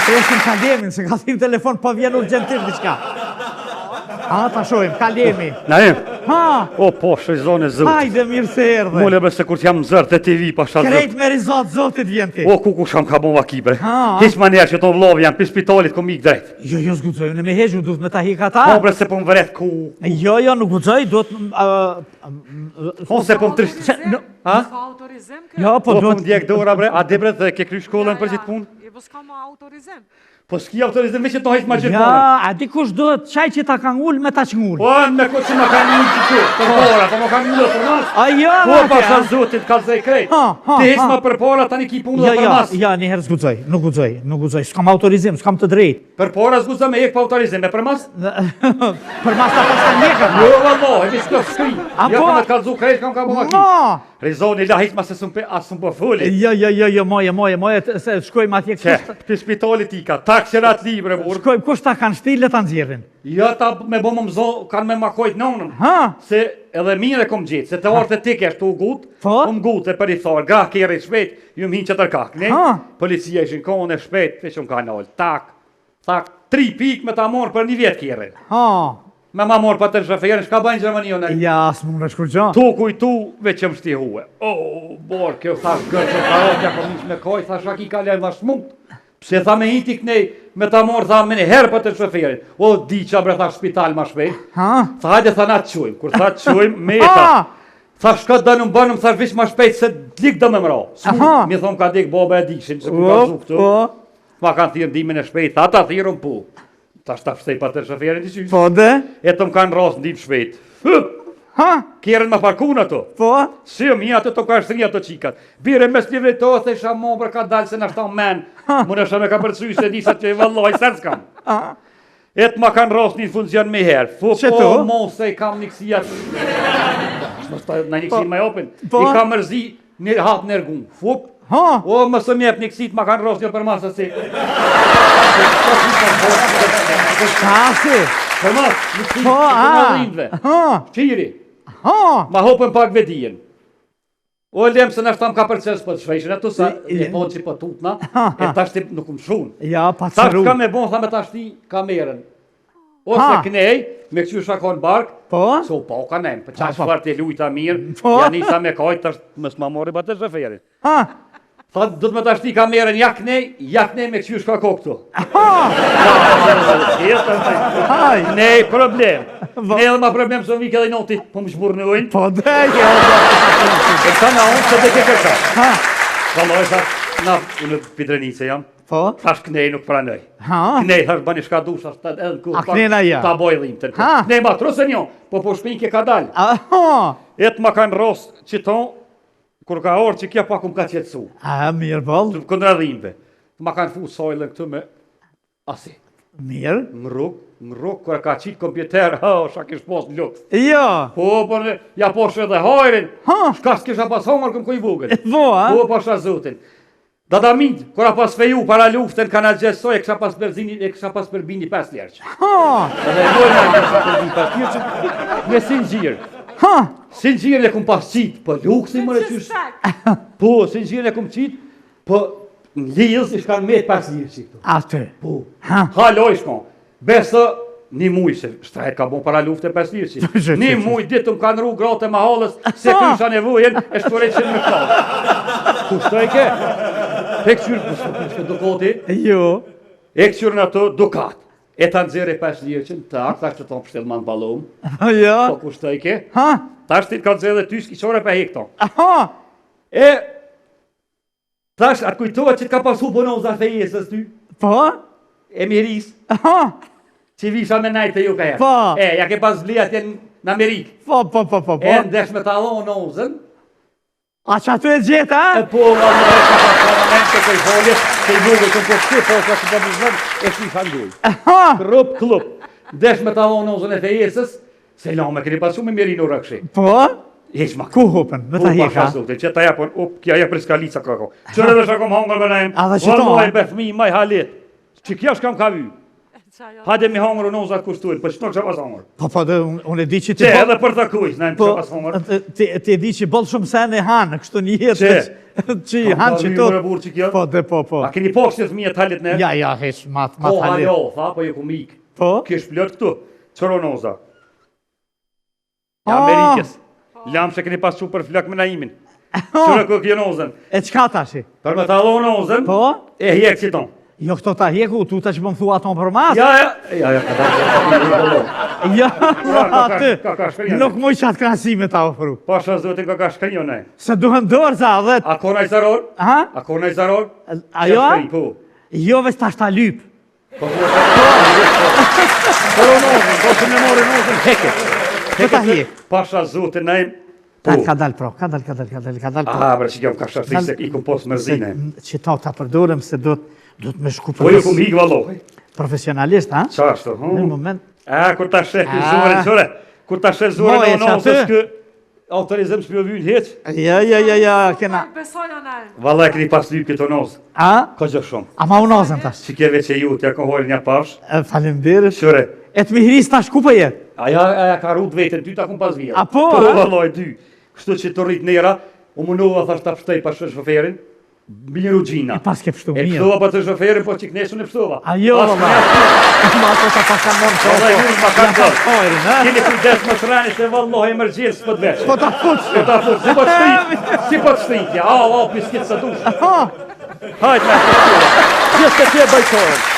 presim kalemin, se ka thim telefon, pa vjen urgentim diçka. A, ta shojmë, kalemi. Naim, Ha, o po, shëzone zëtë. hajde mirë se erdhe. Mule bese kur t'jam zërë të TV pa shatë Krejt zëtë. me rizat zotit vjen ti. O, ku sham ka bon vakibre. Ha. Hiq ma njerë që ton vlovë janë për spitalit kom ik drejt. Jo, s'guxoj, në me heqë, duhet me ta hik ata. Po, bre se po më vëret ku. Jo, nuk guxoj, duhet... Po, se po më trisht. Ha? S'ka autorizim kë? Jo, po Po, po më duhet... djek dora, bre. A de bre dhe ke kry shkollën për qitë punë? Po s'ka ma autorizim. Po, s'ki autorizim me që to hejtë ma gjithë Ja, punën. a dikush duhet qaj që ta kanë ullë me ta që ngullë. Po, me ko që ma ka një që që, të bora, po ma ka një për mas. A jo, Po, vake, pasha a? zotit, kalzaj krejt. Ha, Ti heq ha. ma për para, tani ki punë dhe për mas. Ja, njëherë s'guxoj, nuk guxoj, s'kam autorizim, s'kam të drejt. Për para s'guza me hek pa autorizim, me për mas? Për mas ta pas të njekët. Jo, valla, e mi s'ka shkri. A Ja, po? ka me t'kalzu krejt, kam ka bo haki. Ma! Rizoni, la hiq ma se s'm po fuli. Jo, moje, se shkojmë atje Që, kështë. për spitalit i ka, takserat libre, burë. Shkojmë, kush ta kanë shtile ta nxjerrin. Ja, ta me bo më mzo, kanë me makojt nonën. Ha? Se edhe mire kom gjitë, se të orët e ti kesh të u gut, Po? gut e për i thorë, gra kjeri shpejt, ju më hinë që tërkak, ne? Ha? Policia ishin kone shpejt, që më ka nalë, tak, 3 pik me ta morë për 1 vjetë kjeri. Ha? Me ma morë për të shoferin, shka bajnë Gjermani në? Ja, s'mu në shkurgjo. Tu kujtu, veç që më shti huë. O, borë, kjo thash gërë që karotja, kom nish me koj, thash aki ka lejnë ma shmut. Pse tha me hiti kënej, me ta morë, tha me një herë për të shoferin. O, di qa bre, thash spital ma shpejt. Ha? Tha hajde tha na të qujmë, kur tha të qujmë, me ta. Ha? Tha shka dënëm bënëm, thash vish ma shpejt se lik do me mëra. Aha. Mi thonë ka dik bobe e dishin, se ku ka zu këtu. Po, Ma kanë thirë ndimin e shpejt, tha ta thirën pu. Ta shta shtej pa të shoferin të qysh. po dhe? E të më kanë rasë ndim shpejt. Ha? Kjerën ma parkun ato. Po? Si mi ato të ka shtri ato qikat. Bire mes livre to, thesha mo për ka dalë se në shta men. Më në shta me ka përcuj se disa që i valloj, sërë s'kam. Ha? Et ma kanë rast një funcion me herë. Që Po, to? mos se i kam një kësia. Në një kësi ma jopin. Po? I kam mërzi një hap në ergun. Fup. Ha? O, më së mjep një kësit ma kanë rast një për masë si. Kasi? Për masë, një kësit, Po, të në a? rindve. Ha? Qiri. Ha? Ma hopën pak vedijen. O, lem se në shtam ka përces për të shvejshin, ato sa e po që për tutna, e tashti nuk më shumë. Ja, pa Tash cëru. ka me bon, tha me tashti kamerën. Ose Ha. knej, me këqyr shakon bark, Po? so po ka nem, për qash Po. fart e lujta mirë, Po. ja nisa me kajt, tash mës ma mori ba të shoferin. Ha? Tha, do të me tashti kamerën, ja knej me këqyr shka koktu. Ha? Haj. Nej, problem. Ne edhe ma problem, se më vike edhe i noti, po më shburnojnë. Po dhe, jo. E ta na unë, se dhe ke kërka. Ha? Valoj, tha, na, unë Pidrenice jam. Po? Thash knej nuk pranoj. Ha? Knej, thash bani shka dush, thash edhe në kur A knejna ja? ta boj dhimtën. Ha? Knej ma trusën jo, po shpinke ka dal. Aha. Et ma kanë ros që ton, kur ka orë që kja pak më ka qetësu. A, mirë bol. Të këndra dhimbe. Ma kanë fu sojlën këtu me asi. Mirë. Më rrug, kur ka qitë kompjuter, shka kish pos në lukt. Jo. Po, ja poshe edhe hajrin. Ha? Shka s'kisha pas hongër këm kuj vugën. Po, a? Po, pasha zotin. Dadamid, kura pas feju para luftën kana gjessoj, e kisha pas përzini, e kisha pas përbini 5 ljerq. Ha? Edhe mojnë e kisha përbini 5 ljerq, me singjirë. Ha? Singjirën e kum pas qitë, po lukësi më në qysh. Po, singjirën e kum qitë, po në lidhës i shkan me 5 ljerq këtu. Atë. Po, Ha? haloj shkon, besë një muj, se shtrajt ka bon para luftë e 5 ljerq. Një muj ditë më kanë ru gratë e mahalës, se kysha nevojen, e shtoreqen me këta. Kushtoj ke? E këqyrë, kushtoj do koti, Jo. e këqyrë në ato dukat. E ta nëzire 5 lirqen, tak, tash të tonë pështel man balum, Jo. po kushtoj ke? Ha? Tash ti ka nëzire dhe ty s'kiqore për hekton. Aha. E, tash atë kujtohet që t'ka pasu bonoza fejesës ty, Po? e miris, Aha. që visha me najtë e ju ka herë. Po. E, ja ke pas bli atje në Amerikë. Po. E, ndesh me talon nozën, A që aty e gjeta, e a? po, vallë, e ka pas parlament të këj folje, të i buge të po shqy, po ka që të bizën, e shqy fanduj. Aha. Rup, klup, ndesh me talon nozën e fejesës, se la me këni pasu me mirin u rëkshi. Po? Heq ma Ku hupën? Me ta Po, heka? pasha zote, që ta japon, kja ja preskalica kako. Qërë dhe shakom hongër me najem, A, dhe që to, vallë a? e befmi, maj halit, që kja shkam ka vy. Hajde mi hongër u nozat kushtuin, po që nuk që pas hongër. Po, dhe unë e di që ti Që edhe për të kuj, najem Po, që pas hongër. ti e di që bollë shumë sen e hanë, kështu një jetë. Që, Që i hanë që Ka burë që kjo? Po, dhe po. A keni po kështë të talit ne? Ja, heq, mat Ko halit. halo, tha, po ju ku mik. Po? Kish plot këtu. Çoronoza. Ja Ah. Amerikës. Lam se keni pas super flak me naimin. Çora ku kjo nozën. E qka tashi? Për me ta dhon nozën. Po? E hjek si ton. Jo këto ta hjeku, tu ta që më më thua aton për mas? Ja, ka Ja, ka aty. shkrinjone. Nuk moj qatë krasime ta ofru. Pasha zotin ka shkrinjone. Se duhen dorë za dhe... A kona i zaror? Ha? A kona i zaror? Ajo? Po. Jo veç ta shta lyp. Po nozën, po që me mori nozën heke. Po ta hjek. Pasha zotin naim. Ka dal pro, ka dal pro. Aha, bre që kjo më ka shtërti se i ku posë mërzine. Që ta përdorem se do të me shku Po ju ku më hikë vallohë. profesionalisht, ha? Qashtu, Në moment. Kur ta sheh zorin, qore. Kur ta sheh zorin Moje, në nozës kë autorizëm s'pjo vynë heq. Ja, kena. Besoj anal. Valla e keni pas lyp këto nozë. A? Ka gjë shumë. Ama unozën tash. Që kjeve që ju t'ja kohojnë një pafsh. Falemderit. Qore. E të mihris tash ku për jetë? Aja ka rrut vetën, ty ta kun pas vija. A po, Po, a? vallaj, ty. Kështu që të rrit nera, u munova thash ta pështej pas shoferin. Biru gjina. E pas ke pështu E mirë. pështova pa të shoferin, po që knesën e pështova. A jo, Pas ma. knesën, Ma ato ta pasan mon të vallaj, unë ma kanë kojrin, ha? Keni kujdes më shrani se vallaj emergjencë s'po të veç. Po ta fuç. Po ta fut, si po të shtritja, piskit sa dush. Ha? Hajt me të Gjithë të tje bëjtojnë.